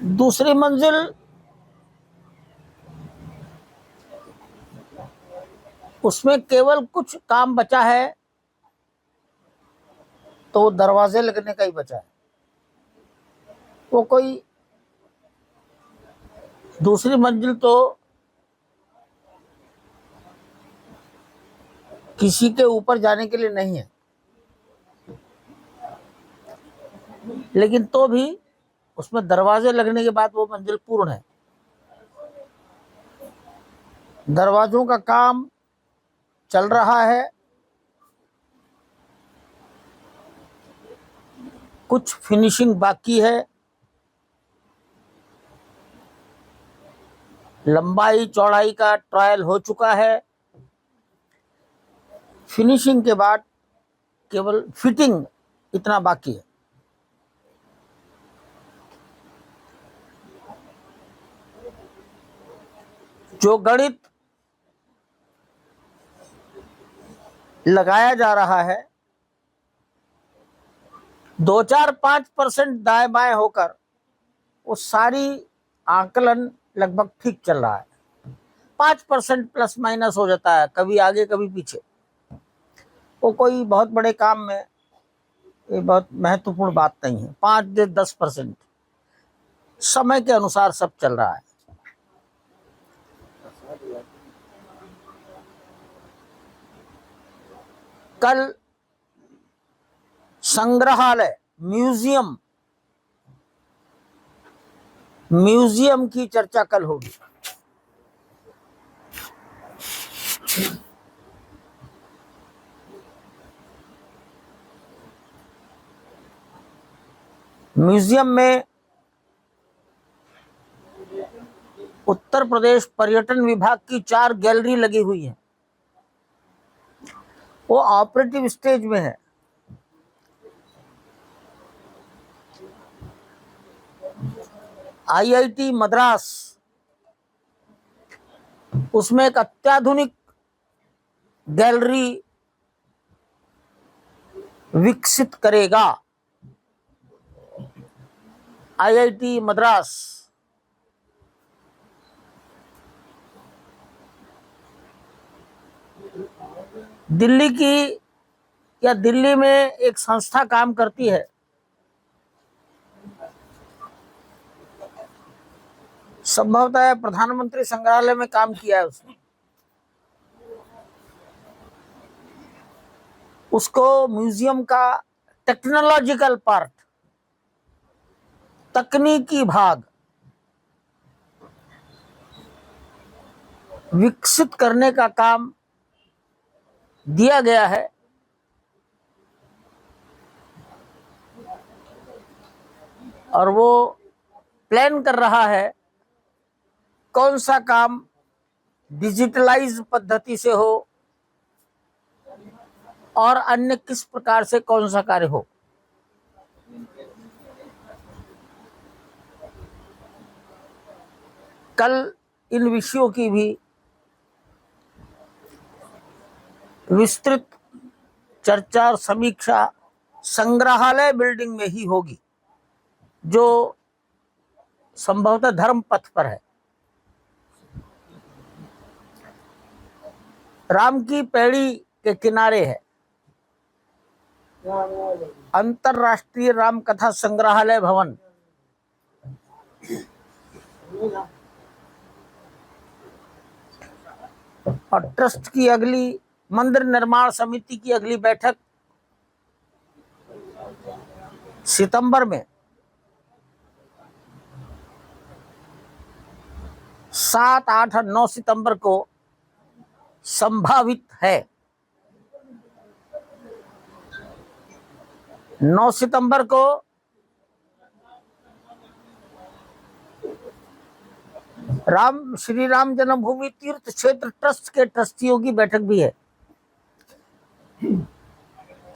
दूसरी मंजिल उसमें केवल कुछ काम बचा है, तो दरवाजे लगने का ही बचा है। वो कोई दूसरी मंजिल तो किसी के ऊपर जाने के लिए नहीं है, लेकिन तो भी उसमें दरवाजे लगने के बाद वो मंजिल पूर्ण है। दरवाजों का काम चल रहा है, कुछ फिनिशिंग बाकी है। लंबाई चौड़ाई का ट्रायल हो चुका है। फिनिशिंग के बाद केवल फिटिंग इतना बाकी है। जो गणित लगाया जा रहा है, 2-4-5% दाएं बाएं होकर वो सारी आकलन लगभग ठीक चल रहा है। 5% प्लस माइनस हो जाता है, कभी आगे कभी पीछे। वो कोई बहुत बड़े काम में ये बहुत महत्वपूर्ण बात नहीं है। 5 से 10% समय के अनुसार सब चल रहा है। कल संग्रहालय म्यूजियम की चर्चा कल होगी। म्यूजियम में उत्तर प्रदेश पर्यटन विभाग की 4 गैलरी लगी हुई है। वो ऑपरेटिव स्टेज में है। IIT मद्रास उसमें एक अत्याधुनिक गैलरी विकसित करेगा। IIT मद्रास दिल्ली की या दिल्ली में एक संस्था काम करती है, संभवतः प्रधानमंत्री संग्रहालय में काम किया है उसने। उसको म्यूजियम का टेक्नोलॉजिकल पार्ट, तकनीकी भाग विकसित करने का काम दिया गया है। और वो प्लान कर रहा है कौन सा काम डिजिटलाइज पद्धति से हो और अन्य किस प्रकार से कौन सा कार्य हो। कल इन विषयों की भी विस्तृत चर्चा और समीक्षा संग्रहालय बिल्डिंग में ही होगी, जो संभवतः धर्म पथ पर है। राम की पैड़ी के किनारे है अंतरराष्ट्रीय राम कथा संग्रहालय भवन। और ट्रस्ट की अगली मंदिर निर्माण समिति की अगली बैठक सितंबर में 7, 8 और 9 सितंबर को संभावित है। 9 सितंबर को श्री राम जन्मभूमि तीर्थ क्षेत्र ट्रस्ट के ट्रस्टियों की बैठक भी है।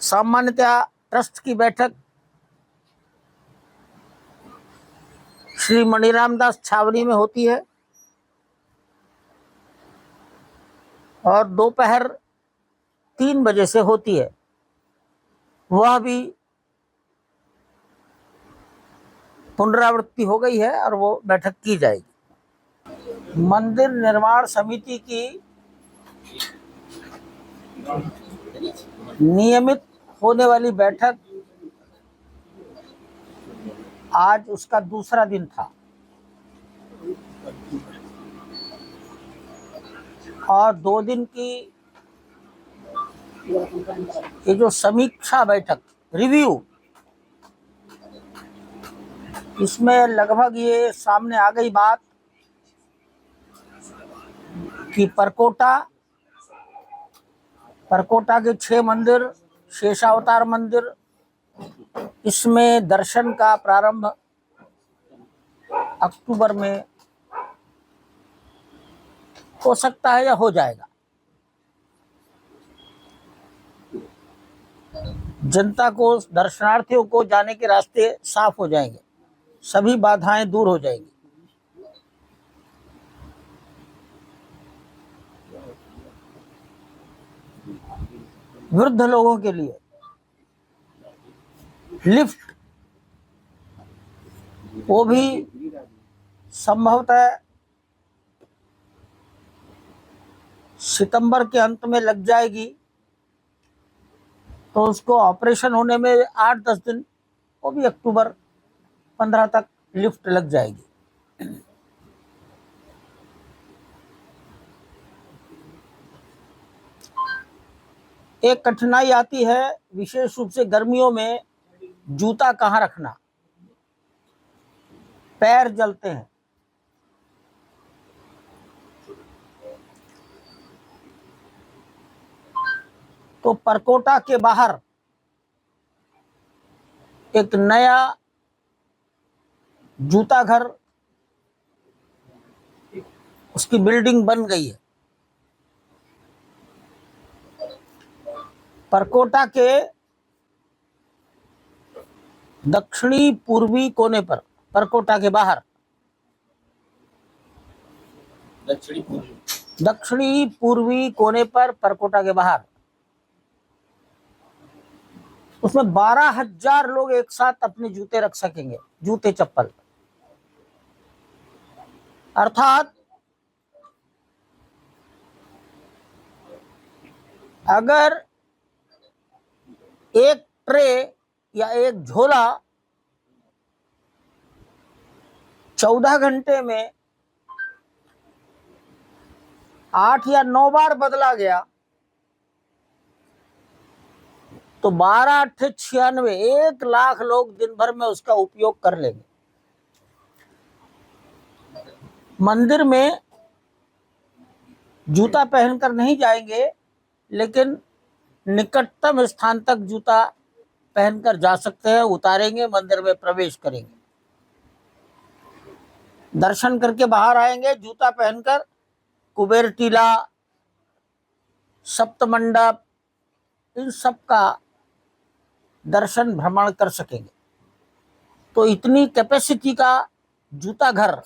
सामान्यतः ट्रस्ट की बैठक श्री मणिराम दास छावनी में होती है और दोपहर 3 बजे से होती है। वह भी पुनरावृत्ति हो गई है और वो बैठक की जाएगी। मंदिर निर्माण समिति की नियमित होने वाली बैठक आज उसका दूसरा दिन था और 2 दिन की ये जो समीक्षा बैठक रिव्यू, इसमें लगभग ये सामने आ गई बात कि परकोटा के 6 मंदिर, शेषावतार मंदिर, इसमें दर्शन का प्रारंभ अक्टूबर में हो सकता है या हो जाएगा। जनता को, दर्शनार्थियों को जाने के रास्ते साफ हो जाएंगे, सभी बाधाएं दूर हो जाएंगी। वृद्ध लोगों के लिए लिफ्ट, वो भी संभवतः सितंबर के अंत में लग जाएगी, तो उसको ऑपरेशन होने में 8-10 दिन, वो भी अक्टूबर 15 तक लिफ्ट लग जाएगी। एक कठिनाई आती है विशेष रूप से गर्मियों में, जूता कहाँ रखना, पैर जलते हैं। तो परकोटा के बाहर एक नया जूता घर, उसकी बिल्डिंग बन गई है। परकोटा के दक्षिणी पूर्वी कोने पर, परकोटा के बाहर दक्षिणी पूर्वी कोने पर, परकोटा के बाहर, उसमें 12,000 लोग एक साथ अपने जूते रख सकेंगे, जूते चप्पल। अर्थात अगर एक ट्रे या एक झोला 14 घंटे में 8 या 9 बार बदला गया, तो 12 × 8 = 96, 1 लाख लोग दिन भर में उसका उपयोग कर लेंगे। मंदिर में जूता पहनकर नहीं जाएंगे, लेकिन निकटतम स्थान तक जूता पहनकर जा सकते हैं, उतारेंगे, मंदिर में प्रवेश करेंगे, दर्शन करके बाहर आएंगे, जूता पहनकर कुबेर टीला, सप्तमंडप, इन सब का दर्शन भ्रमण कर सकेंगे। तो इतनी कैपेसिटी का जूता घर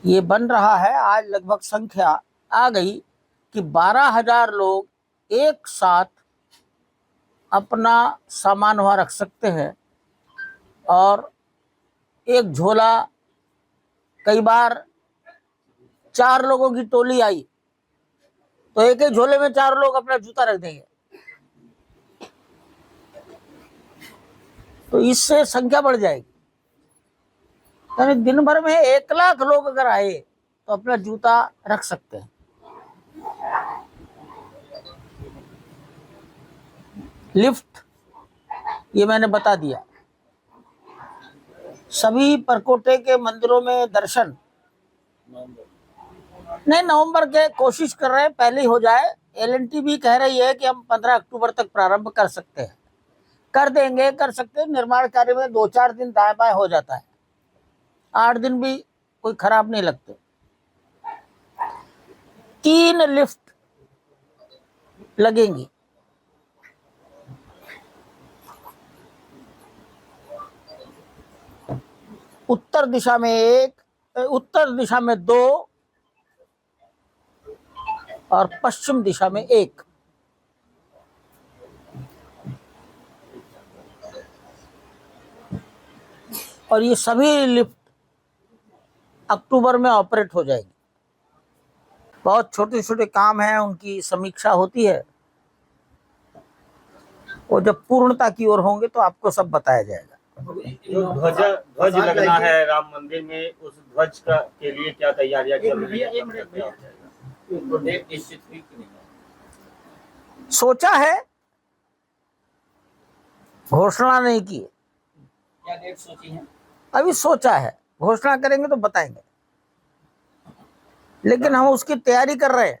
ये बन रहा है। आज लगभग संख्या आ गई कि 12,000 लोग एक साथ अपना सामान वहाँ रख सकते हैं। और एक झोला, कई बार 4 लोगों की टोली आई तो एक ही झोले में 4 लोग अपना जूता रख देंगे, तो इससे संख्या बढ़ जाएगी। यानी दिन भर में 1 लाख लोग अगर आए तो अपना जूता रख सकते हैं। लिफ्ट ये मैंने बता दिया। सभी परकोटे के मंदिरों में दर्शन नहीं, नवंबर के कोशिश कर रहे हैं पहले ही हो जाए। LNT भी कह रही है कि हम 15 अक्टूबर तक प्रारंभ कर सकते हैं, कर देंगे, कर सकते हैं। निर्माण कार्य में 2-4 दिन दाएं बाएं हो जाता है, 8 दिन भी कोई खराब नहीं लगते। 3 लिफ्ट लगेंगी। उत्तर दिशा में 1, उत्तर दिशा में 2 और पश्चिम दिशा में 1। और ये सभी लिफ्ट अक्टूबर में ऑपरेट हो जाएगी। बहुत छोटे छोटे काम हैं, उनकी समीक्षा होती है, और जब पूर्णता की ओर होंगे तो आपको सब बताया जाएगा। जो ध्वज लगना है राम मंदिर में, उस ध्वज का के लिए क्या तैयारियां चल रही है? सोचा है, घोषणा नहीं की है। क्या डेट सोची है? अभी सोचा है, घोषणा करेंगे तो बताएंगे, लेकिन हम उसकी तैयारी कर रहे हैं।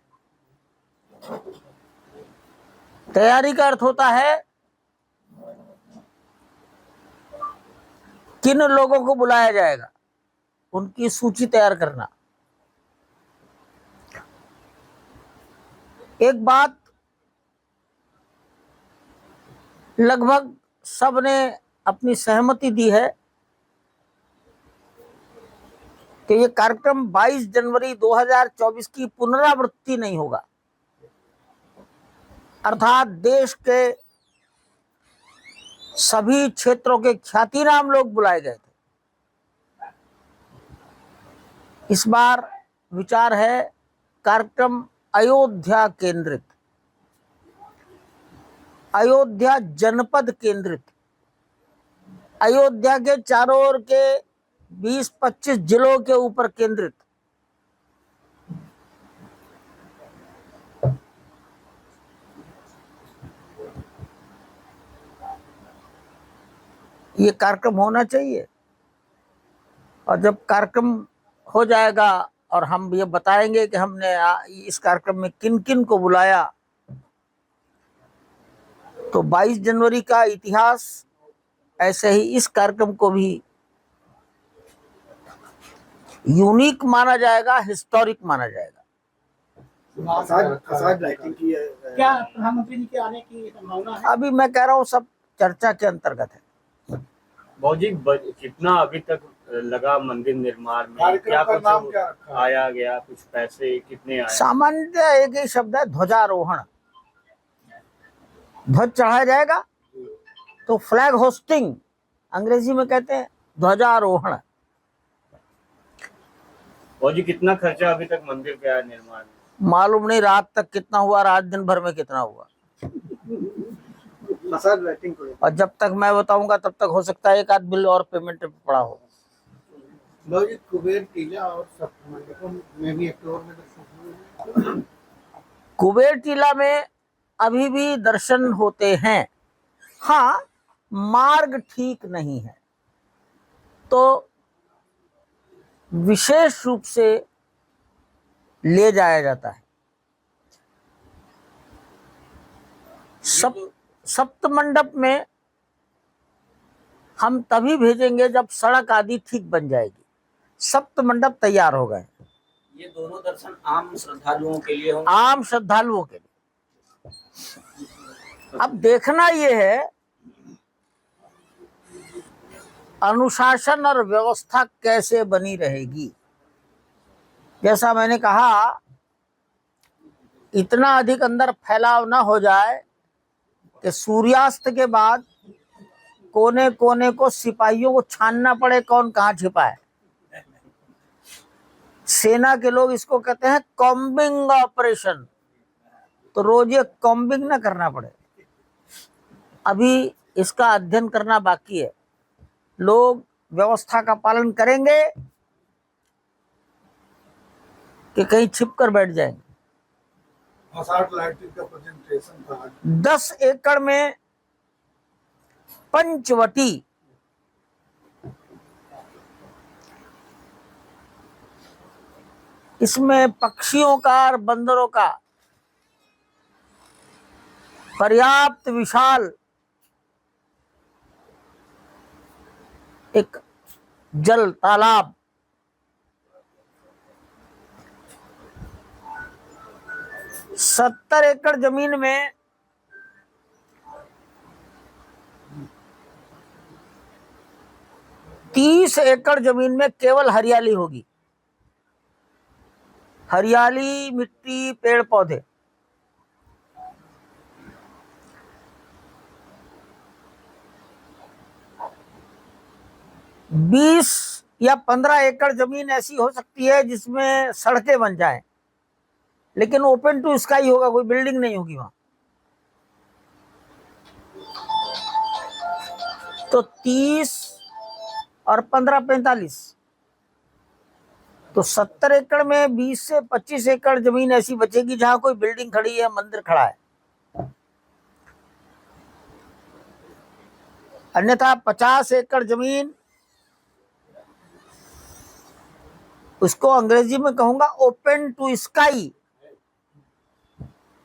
तैयारी का अर्थ होता है किन लोगों को बुलाया जाएगा, उनकी सूची तैयार करना। एक बात लगभग सबने अपनी सहमति दी है कि ये कार्यक्रम 22 जनवरी 2024 की पुनरावृत्ति नहीं होगा, अर्थात देश के सभी क्षेत्रों के ख्यातिनाम लोग बुलाए गए थे। इस बार विचार है कार्यक्रम अयोध्या केंद्रित, अयोध्या जनपद केंद्रित, अयोध्या के चारों ओर के 20-25 जिलों के ऊपर केंद्रित। ये कार्यक्रम होना चाहिए, और जब कार्यक्रम हो जाएगा और हम ये बताएंगे कि हमने इस कार्यक्रम में किन किन को बुलाया, तो 22 जनवरी का इतिहास, ऐसे ही इस कार्यक्रम को भी यूनिक माना जाएगा, हिस्टोरिक माना जाएगा। क्या प्रधानमंत्री जी के आने की संभावना है? अभी मैं कह रहा हूँ सब चर्चा के अंतर्गत है। जी, कितना अभी तक लगा मंदिर निर्माण में? क्या कुछ आया गया, कुछ पैसे कितने आए? सामान्यतः एक ही शब्द है, ध्वजारोहण। ध्वज चढ़ाया जाएगा तो फ्लैग होस्टिंग अंग्रेजी में कहते हैं, ध्वजारोहण। और जी, कितना खर्चा अभी तक मंदिर का है निर्माण में? मालूम नहीं रात तक कितना हुआ, रात दिन भर में कितना हुआ, और जब तक मैं बताऊंगा तब तक हो सकता है एक आध बिल और पेमेंट पड़ा हो। कुबेर टीला और में भी अक्टूबर में कुबेर टीला में अभी भी दर्शन होते हैं। हाँ, मार्ग ठीक नहीं है तो विशेष रूप से ले जाया जाता है। सप्त मंडप में हम तभी भेजेंगे जब सड़क आदि ठीक बन जाएगी। सप्त मंडप तैयार हो गए। ये दोनों दर्शन आम श्रद्धालुओं के लिए होंगे? आम श्रद्धालुओं के लिए। अब देखना ये है अनुशासन और व्यवस्था कैसे बनी रहेगी। जैसा मैंने कहा, इतना अधिक अंदर फैलाव ना हो जाए कि सूर्यास्त के बाद कोने कोने को सिपाहियों को छानना पड़े कौन कहाँ छिपा है। सेना के लोग इसको कहते हैं कॉम्बिंग ऑपरेशन, तो रोज ये कॉम्बिंग ना करना पड़े। अभी इसका अध्ययन करना बाकी है। लोग व्यवस्था का पालन करेंगे कि कहीं छिप कर बैठ जाएंगे। 10 एकड़ में पंचवटी, इसमें पक्षियों का और बंदरों का पर्याप्त विशाल एक जल तालाब, 70 एकड़ जमीन में 30 एकड़ जमीन में केवल हरियाली होगी। हरियाली, मिट्टी, पेड़ पौधे। 20 या 15 एकड़ जमीन ऐसी हो सकती है जिसमें सड़कें बन जाएं, लेकिन ओपन टू स्काई होगा, कोई बिल्डिंग नहीं होगी वहां। तो 30 और 15 45, तो 70 एकड़ में 20 से 25 एकड़ जमीन ऐसी बचेगी जहां कोई बिल्डिंग खड़ी है, मंदिर खड़ा है। अन्यथा 50 एकड़ जमीन, उसको अंग्रेजी में कहूंगा ओपन टू स्काई,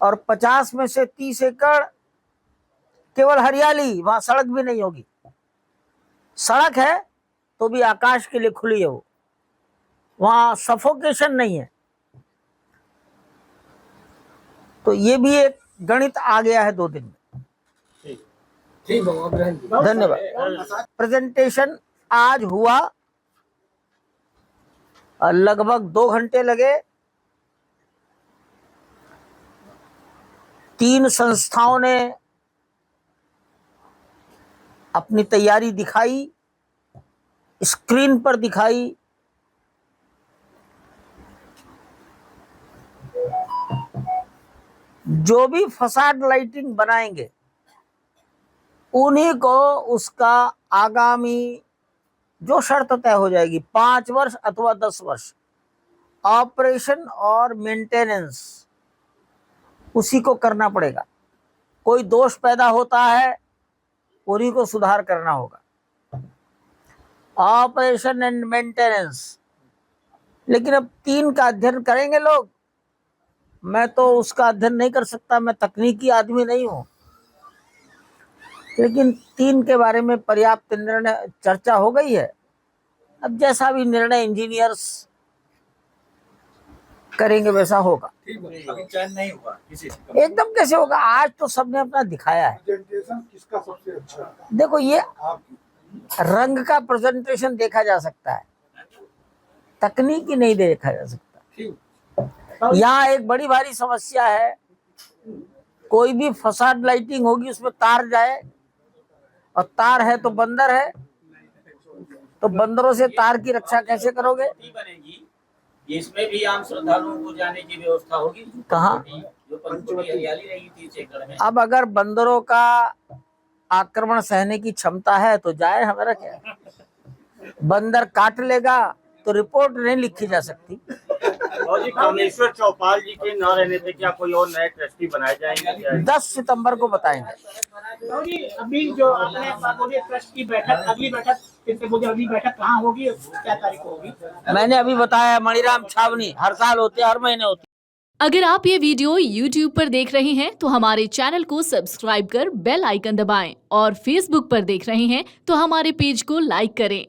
और 50 में से 30 एकड़ केवल हरियाली, वहां सड़क भी नहीं होगी। सड़क है तो भी आकाश के लिए खुली है, वो वहां सफोकेशन नहीं है। तो ये भी एक गणित आ गया है 2 दिन में। धन्यवाद। प्रेजेंटेशन आज हुआ, लगभग 2 घंटे लगे। 3 संस्थाओं ने अपनी तैयारी दिखाई, स्क्रीन पर दिखाई। जो भी फसाड लाइटिंग बनाएंगे उन्हीं को उसका आगामी जो शर्त तय हो जाएगी 5 वर्ष अथवा 10 वर्ष ऑपरेशन और मेंटेनेंस, उसी को करना पड़ेगा। कोई दोष पैदा होता है उन्हीं को सुधार करना होगा, ऑपरेशन एंड मेंटेनेंस। लेकिन अब 3 का अध्ययन करेंगे लोग, मैं तो उसका अध्ययन नहीं कर सकता, मैं तकनीकी आदमी नहीं हूं। लेकिन 3 के बारे में पर्याप्त निर्णय चर्चा हो गई है। अब जैसा भी निर्णय इंजीनियर्स करेंगे वैसा होगा। अभी चयन नहीं हुआ किसी से। एकदम कैसे होगा? आज तो सबने अपना दिखाया है। प्रेजेंटेशन किसका सबसे अच्छा है? देखो, ये आप रंग का प्रेजेंटेशन देखा जा सकता है, तकनीकी नहीं देखा जा सकता। यहाँ एक बड़ी भारी समस्या है, कोई भी फसाड लाइटिंग होगी उसमें तार जाए, और तार है तो बंदर है, तो बंदरों से तार की रक्षा कैसे करोगे? बनेगी, इसमें भी आम श्रद्धालुओं को जाने की व्यवस्था होगी। कहाँ? जो पंचवटी हरियाली रहेगी 30 एकड़ में। अब अगर बंदरों का आक्रमण सहने की क्षमता है तो जाए, हमारा क्या। बंदर काट लेगा तो रिपोर्ट नहीं लिखी जा सकती। और जी कामेश्वर चौपाल जी के न रहने पे क्या कोई और नए ट्रस्टी बनाए जाएंगे? 10 सितंबर को बताएंगे। तो जी अभी जो आपने बोलिए ट्रस्ट की बैठक, अगली बैठक फिर से बोलिए, अगली बैठक कहाँ होगी, क्या तारीख को होगी? मैंने अभी बताया, मणिराम छावनी, हर साल होती है, हर महीने होती है। अगर आप ये वीडियो YouTube पर देख रहे हैं तो हमारे चैनल को सब्सक्राइब कर बेल आइकन दबाएं, और Facebook पर देख रहे हैं तो हमारे पेज को लाइक करें।